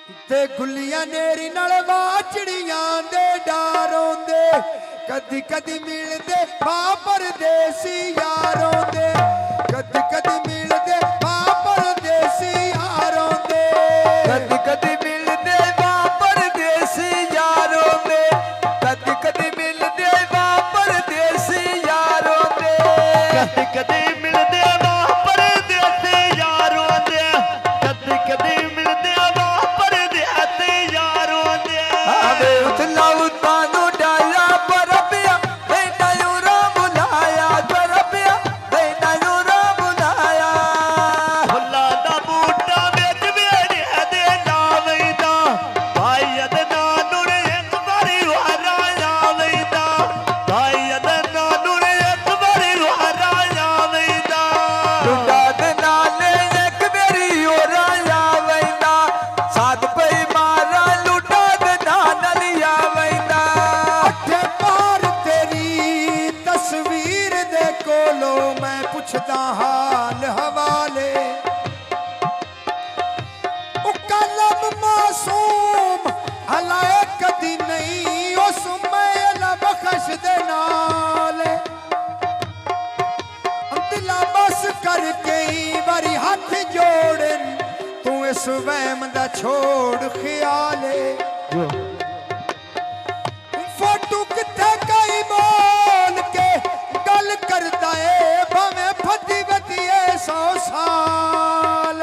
ते गुलियां नेरी नाल चिड़ियां दे डारों दे कदी कदी मिलदे परदेसी यारों दे कदी कदी मिलदे परदेसी यारों दे कदी कदी मिलदे परदेसी यारों दे कदी कदी मिलदे परदेसी यारों दे कदी कदी मिलदे परदेसी यारों दे कदी कदी मिलदे परदेसी यारों दे अबे उतला उतानो डाला परबिया बेटा यूरा बुलाया परबिया बेटा यूरा बुलाया फुल्ला दा बूटा विच मेरे दे नावैदा भाई अदना नूर एक बारी वारा जावैदा भाई अदना नूर एक बारी वारा जावैदा लुटा दे नाले एक मेरी ओरा जावैदा साथ पई मारा लुटा दे नाल जावैदा अठे पार तेरी तस्वीर दे कोलो मैं पुछदा हाल हवाले ओ कलम मासूम हलाए कदी नहीं उस मैल बख्श दे नाल दिला बस कर कई बारी हाथ जोड़न तू इस वहम दा छोड़ ख्याले फोटू किथे कई बोल के गल करदा ए भावें फदी वधिए 100 साल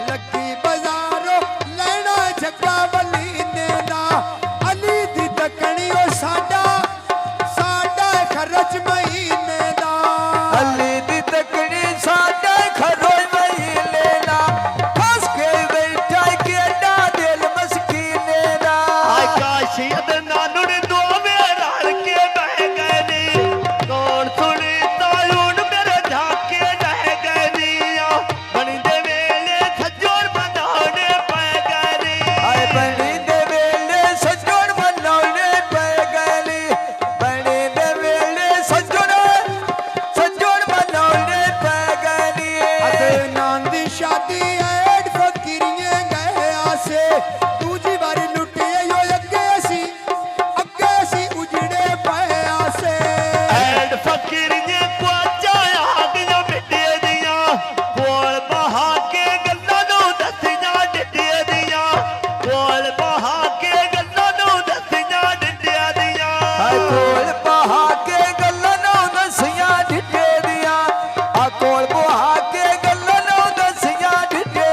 लगी बाजारो लेना जग्गा वली ने दा अली दी तकनी ओ साडा साडा खर्च महीने दा अली दी तकड़ी साडे खरोज वही लेना फस के बैठा के डा दिल मस्कीने दा आय काशी अदना नूर दो मेरा के बह गए नी कौन सुनी तायून मेरे झाके रह गए निया बनी दे वेले सजोर बनाने पै गए नी आए बनी दे वेले सजोड़ बनौने पे गली बनी दे वेले सजोड़ बनौने पे गली अदनान दी शादी ऐड फकीरियां गए आसे दूजी बारी लुटे यो अगे असी उजड़े पे आसे ऐड फकीर ने क्वाचा आग या मिट्टी दिया कोल बहा के गल्ला नु दसिया डिड्डी दिया कोल बहा के गल्ला नु दसिया डिड्डी दिया हाय कोल बहा के गल्लां नौ दसियां ढिड्डे दियां आ कोल बहा के गल्लां नौ दसियां ढिड्डे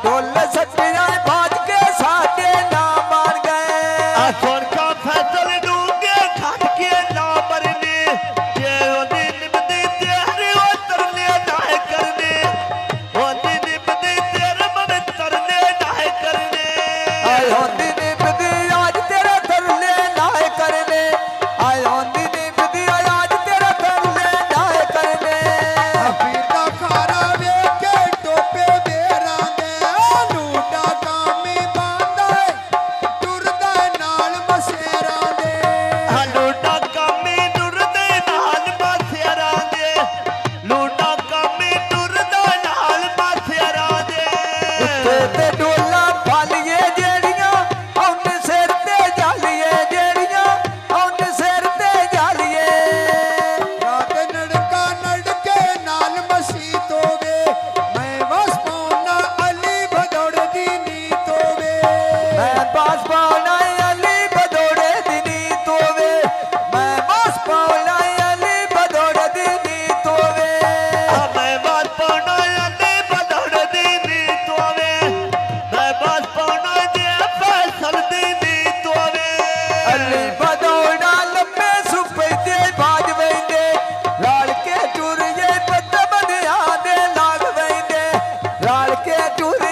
ढोल सटिया बाज के साडे ना मार गए सुन का फैसल डूंगे खट के ना मरने ये ओदी निमदी तेरे ओ तरले ना करने ओदी निमदी तेरे मन तरले ना करने आय होंदी निपदी आज तेरा तरले नाय करने आय होंदी निपदी आज तेरा तरले नाय करने अभी दा खारा वेख के टोपे बेरां दे लूटा कामी बांदा टुरदा नाल मसेरां दे लूटा कामी टुरदे नाल माथेरां दे लूटा कामी टुरदा नाल माथेरां दे ते डोला फालिए जेड़ियां औन सिर ते जालिए जेड़ियां औन सिर ते जालिए रात नड़का नड़के नाल मसीत होवे मैं बस पौना अली भदौड़ दी नीत होवे मैं पास पाउना अली बदौड़े दिनी तोवे मैं पास पाउना अली बदौड़े दिनी तोवे मैं बात पौना अली बदौड़ दी नीत होवे मैं बात पौना जे फैसल दी नीत होवे अली बदौड़ा लम्बे सुपे दे बाज वेंदे लाल के टुरिए पत्त बदिया दे लाग वेंदे लाल के टुरिए